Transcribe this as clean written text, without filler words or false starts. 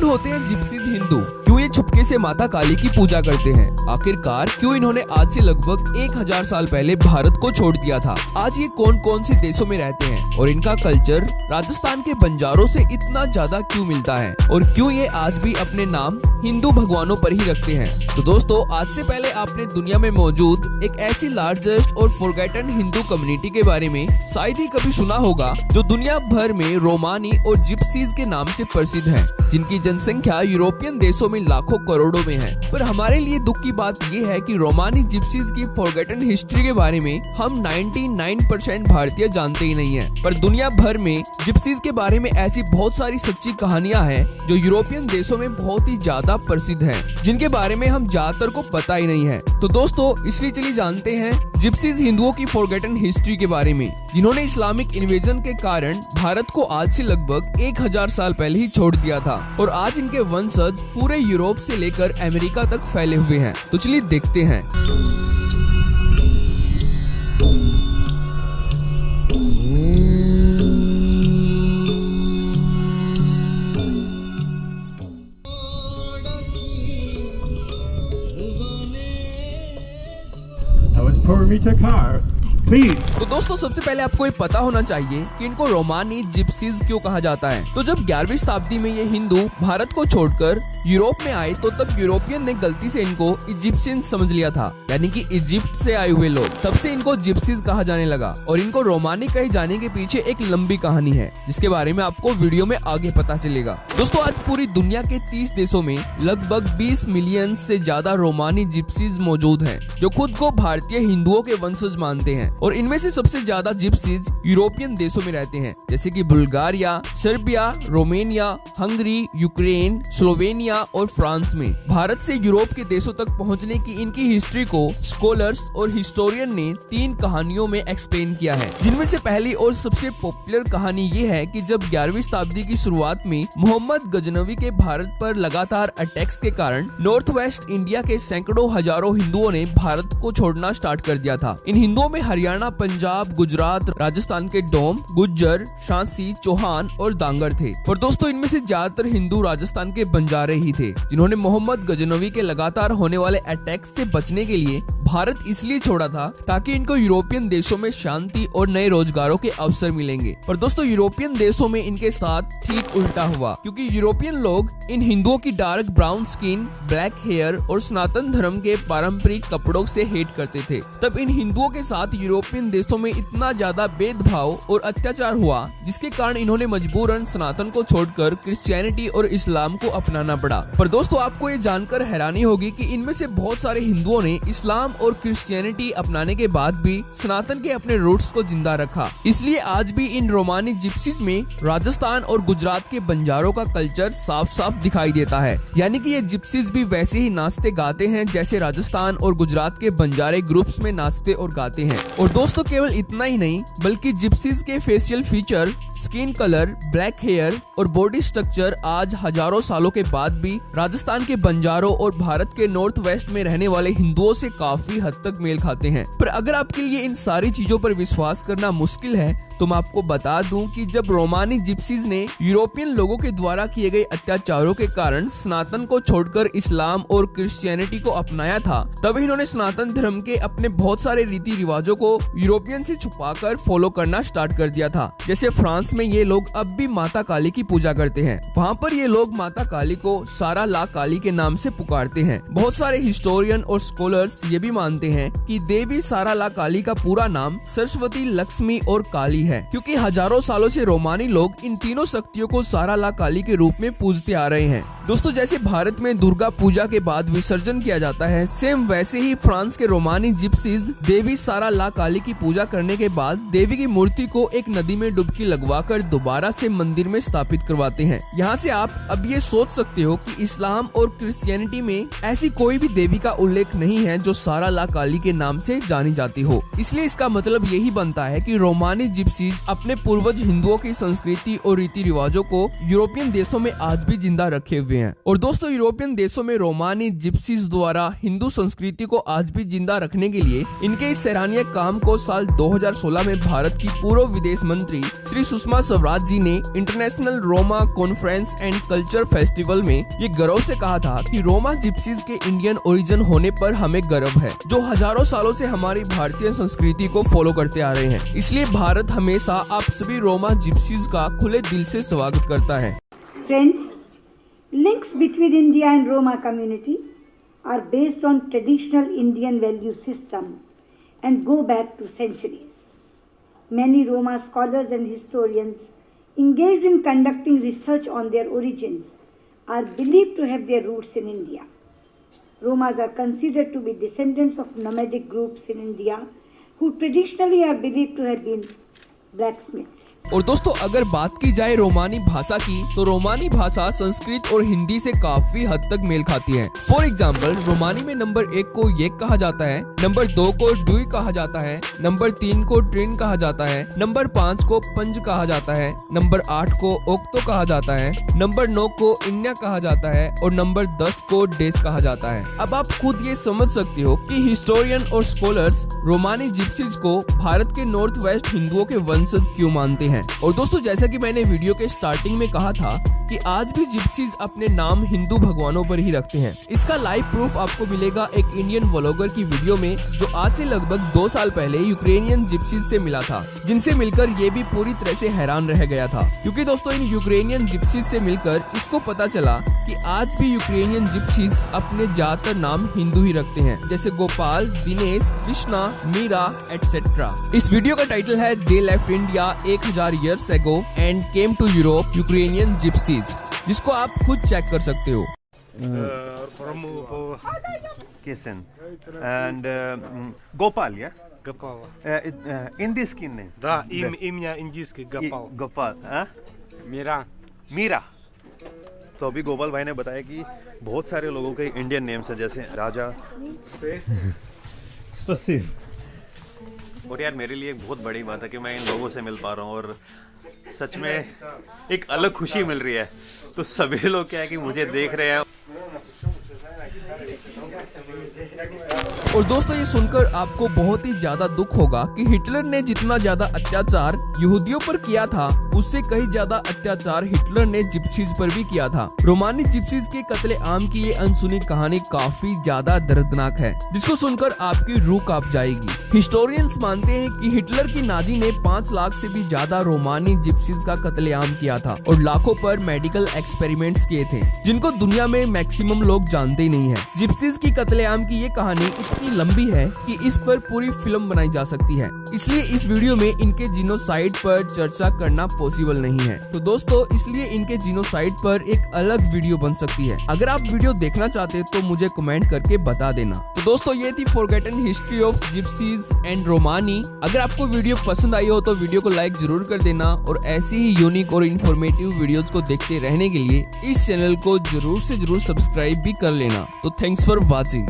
होते हैं जिप्सीज हिंदू? क्यों ये छुपके से माता काली की पूजा करते हैं? आखिरकार क्यों इन्होंने आज से लगभग 1000 साल पहले भारत को छोड़ दिया था? आज ये कौन कौन से देशों में रहते हैं और इनका कल्चर राजस्थान के बंजारों से इतना ज्यादा क्यों मिलता है और क्यों ये आज भी अपने नाम हिंदू भगवानों पर ही रखते हैं? तो दोस्तों, आज से पहले आपने दुनिया में मौजूद एक ऐसी लार्जेस्ट और फॉरगेटन हिंदू कम्युनिटी के बारे में शायद ही कभी सुना होगा जो दुनिया भर में रोमानी और जिप्सीज के नाम से प्रसिद्ध है, जिनकी जनसंख्या यूरोपियन देशों में लाखों करोड़ों में है। पर हमारे लिए दुख की बात ये है कि रोमानी जिप्सीज की फॉरगेटन हिस्ट्री के बारे में हम 99% भारतीय जानते ही नहीं है। पर दुनिया भर में जिप्सीज के बारे में ऐसी बहुत सारी सच्ची कहानियां हैं जो यूरोपियन देशों में बहुत ही ज्यादा प्रसिद्ध हैं, जिनके बारे में हम ज्यादातर को पता ही नहीं है। तो दोस्तों, इसलिए चलिए जानते हैं जिप्सीज हिंदुओं की फॉरगेटन हिस्ट्री के बारे में, जिन्होंने इस्लामिक इन्वेजन के कारण भारत को आज से लगभग 1000 साल पहले ही छोड़ दिया था और आज इनके वंशज पूरे यूरोप से लेकर अमेरिका तक फैले हुए हैं। तो चलिए देखते हैं। तो दोस्तों, सबसे पहले आपको ये पता होना चाहिए कि इनको रोमानी जिप्सीज क्यों कहा जाता है। तो जब 11वीं शताब्दी में ये हिंदू भारत को छोड़कर यूरोप में आए तो तब यूरोपियन ने गलती से इनको इजिप्शियन समझ लिया था, यानी कि इजिप्ट से आए हुए लोग। तब से इनको जिप्सीज कहा जाने लगा और इनको रोमानी कहे जाने के पीछे एक लंबी कहानी है, जिसके बारे में आपको वीडियो में आगे पता चलेगा। दोस्तों, आज पूरी दुनिया के 30 देशों में लगभग 20 मिलियन से ज्यादा रोमानी जिप्सीज मौजूद हैं, जो खुद को भारतीय हिंदुओं के वंशज मानते हैं। और इनमें से सबसे ज्यादा जिप्सीज यूरोपियन देशों में रहते हैं, जैसे कि Bulgaria, Serbia, Romania, Hungary, Ukraine, Slovenia और फ्रांस में। भारत से यूरोप के देशों तक पहुंचने की इनकी हिस्ट्री को स्कॉलर्स और हिस्टोरियन ने 3 कहानियों में एक्सप्लेन किया है, जिनमें से पहली और सबसे पॉपुलर कहानी ये है कि जब 11वीं शताब्दी की शुरुआत में मोहम्मद गजनवी के भारत पर लगातार अटैक्स के कारण नॉर्थ वेस्ट इंडिया के सैकड़ों हजारों हिंदुओं ने भारत को छोड़ना स्टार्ट कर दिया था। इन हिंदुओं में हरियाणा, पंजाब, गुजरात, राजस्थान के डोम, गुज्जर, शांसी, चौहान और डांगर थे। और दोस्तों, इनमें से ज्यादातर हिंदू राजस्थान के बंजारे ही थे, जिन्होंने मोहम्मद गजनवी के लगातार होने वाले अटैक्स से बचने के लिए भारत इसलिए छोड़ा था ताकि इनको यूरोपियन देशों में शांति और नए रोजगारों के अवसर मिलेंगे। पर दोस्तों, यूरोपियन देशों में इनके साथ ठीक उल्टा हुआ, क्योंकि यूरोपियन लोग इन हिंदुओं की dark brown skin, black hair और सनातन धर्म के पारंपरिक कपड़ों से हेट करते थे। तब इन हिंदुओं के साथ यूरोपियन देशों में इतना ज्यादा भेदभाव और अत्याचार हुआ, जिसके कारण इन्होंने मजबूरन सनातन को छोड़कर क्रिश्चियनिटी और इस्लाम को अपनाना पड़ा। पर दोस्तों, आपको ये जानकर हैरानी होगी कि इनमें से बहुत सारे हिंदुओं ने इस्लाम और क्रिश्चियनिटी अपनाने के बाद भी सनातन के अपने रूट्स को जिंदा रखा। इसलिए आज भी इन रोमानी जिप्सीज में राजस्थान और गुजरात के बंजारों का कल्चर साफ साफ दिखाई देता है, यानी कि ये जिप्सीज भी वैसे ही नाचते गाते हैं जैसे राजस्थान और गुजरात के बंजारे ग्रुप्स में नाचते और गाते हैं। और दोस्तों, केवल इतना ही नहीं, बल्कि जिप्सीज के facial feature, skin colour, black hair और बॉडी स्ट्रक्चर आज हजारों सालों के बाद भी राजस्थान के बंजारों और भारत के नॉर्थ वेस्ट में रहने वाले हिंदुओं से काफी हद तक मेल खाते हैं। पर अगर आपके लिए इन सारी चीजों पर विश्वास करना मुश्किल है, तो मैं आपको बता दूं कि जब रोमानी जिप्सीज ने यूरोपियन लोगों के द्वारा किए गए अत्याचारों के कारण सनातन को छोड़कर इस्लाम और क्रिश्चियनिटी को अपनाया था, तब इन्होंने सनातन धर्म के अपने बहुत सारे रीति रिवाजों को यूरोपियन से छुपाकर फॉलो करना स्टार्ट कर दिया था। जैसे फ्रांस में ये लोग अब भी माता काली की पूजा करते हैं। वहाँ पर ये लोग माता काली को सारा ला काली के नाम से पुकारते हैं। बहुत सारे हिस्टोरियन और स्कॉलर्स ये भी मानते हैं कि देवी सारा ला काली का पूरा नाम सरस्वती, लक्ष्मी और काली है, क्योंकि हजारों सालों से रोमानी लोग इन तीनों शक्तियों को सारा ला काली के रूप में पूजते आ रहे हैं। दोस्तों, जैसे भारत में दुर्गा पूजा के बाद विसर्जन किया जाता है, सेम वैसे ही फ्रांस के रोमानी जिप्सीज देवी सारा ला काली की पूजा करने के बाद देवी की मूर्ति को एक नदी में डुबकी लगवाकर दोबारा से मंदिर में स्थापित करवाते हैं। यहाँ से आप अब ये सोच सकते हो कि इस्लाम और क्रिश्चियनिटी में ऐसी कोई भी देवी का उल्लेख नहीं है जो सारा ला काली के नाम से जानी जाती हो। इसलिए इसका मतलब यही बनता है कि रोमानी जिप्सीज अपने पूर्वज हिंदुओं की संस्कृति और रीति रिवाजों को यूरोपियन देशों में आज भी जिंदा रखे हुए चुके हैं। और दोस्तों यूरोपियन देशों में रोमानी जिप्सीज द्वारा हिंदू संस्कृति को आज भी जिंदा रखने के लिए इनके इस सराहनीय काम को साल 2016 में भारत की पूर्व विदेश मंत्री श्री सुषमा स्वराज जी ने international Roma conference and culture festival में ये गर्व से कहा था कि रोमा जिप्सीज के इंडियन ओरिजिन होने पर हमें गर्व है, जो हजारों सालों से हमारी भारतीय संस्कृति को फॉलो करते आ रहे हैं। इसलिए भारत हमेशा आप सभी रोमा जिप्सीज का खुले दिल से स्वागत करता है। Friends, links between India and Roma community are based on traditional Indian value system and go back to centuries. Many Roma scholars and historians engaged in conducting research on their origins are believed to have their roots in India. Romas are considered to be descendants of nomadic groups in India who traditionally are believed to have been blacksmiths. और दोस्तों अगर बात की जाए रोमानी भाषा की, तो रोमानी भाषा संस्कृत और हिंदी से काफी हद तक मेल खाती है। फॉर एग्जाम्पल, रोमानी में नंबर 1 को येक कहा जाता है, नंबर 2 को डुई कहा जाता है, नंबर 3 को ट्रिन कहा जाता है, नंबर 5 को पंज कहा जाता है, नंबर 8 को ओक्तो कहा जाता है, नंबर 9 को इन्या कहा जाता है और नंबर 10 को डेस कहा जाता है। अब आप खुद ये समझ सकते हो कि हिस्टोरियन और स्कॉलर्स रोमानी जिप्सीज को भारत के नॉर्थ वेस्ट हिंदुओं के वंशज क्यों मानते हैं। और दोस्तों जैसा कि मैंने वीडियो के स्टार्टिंग में कहा था कि आज भी जिप्सीज अपने नाम हिंदू भगवानों पर ही रखते हैं। इसका लाइव प्रूफ आपको मिलेगा एक इंडियन व्लॉगर की वीडियो में, जो आज से लगभग 2 साल पहले यूक्रेनियन जिप्सीज से मिला था, जिनसे मिलकर ये भी पूरी तरह से हैरान रह गया था। क्योंकि दोस्तों इन यूक्रेनियन जिप्सीज से मिलकर इसको पता चला कि आज भी यूक्रेनियन जिप्सीज अपने ज्यादातर नाम हिंदू ही रखते हैं, जैसे गोपाल, दिनेश, कृष्णा, मीरा एटसेट्रा। इस वीडियो का टाइटल है they left India 1000 years ago and came to Europe, Ukrainian Gypsies, जिसको आप खुद चेक कर सकते हो। Kisan and Gopal, yeah? Gopal. Индийский name? Да, имя индийский Gopal. Gopal, हाँ? मीरा। तो अभी गोपाल भाई ने बताया कि बहुत सारे लोगों के इंडियन नेम्स हैं, जैसे राजा, स्पेसिफ। और यार मेरे लिए एक बहुत बड़ी बात है कि मैं इन लोगों से मिल पा रहा हूँ और सच में एक अलग खुशी मिल रही है। तो सभी लोग क्या है कि मुझे देख रहे हैं। और दोस्तों ये सुनकर आपको बहुत ही ज्यादा दुख होगा कि हिटलर ने जितना ज्यादा अत्याचार यहूदियों पर किया था, उससे कहीं ज्यादा अत्याचार हिटलर ने जिप्सीज पर भी किया था। रोमानी जिप्सीज के कत्ले आम की ये अनसुनी कहानी काफी ज्यादा दर्दनाक है, जिसको सुनकर आपकी रूह कांप जाएगी। हिस्टोरियंस मानते हैं कि हिटलर की नाजी ने 5 लाख से भी ज्यादा रोमानी जिप्सीज का कत्लेआम किया था और लाखों पर मेडिकल एक्सपेरिमेंट्स किए थे, जिनको दुनिया में मैक्सिमम लोग जानते ही नहीं है। जिप्सीज की कत्लेआम की ये कहानी इतनी लंबी है कि इस पर पूरी फिल्म बनाई जा सकती है, इसलिए इस वीडियो में इनके जीनोसाइड पर चर्चा करना पॉसिबल नहीं है। तो दोस्तों इसलिए इनके जीनोसाइड पर एक अलग वीडियो बन सकती है। अगर आप वीडियो देखना चाहते तो मुझे कमेंट करके बता देना। तो दोस्तों ये थी forgotten history of gypsies and Romani. अगर आपको वीडियो पसंद आई हो तो वीडियो को लाइक जरूर कर देना और ऐसी ही यूनिक और इन्फॉर्मेटिव वीडियोस को देखते रहने के लिए इस चैनल को जरूर से जरूर सब्सक्राइब भी कर लेना। तो थैंक्स फॉर वॉचिंग।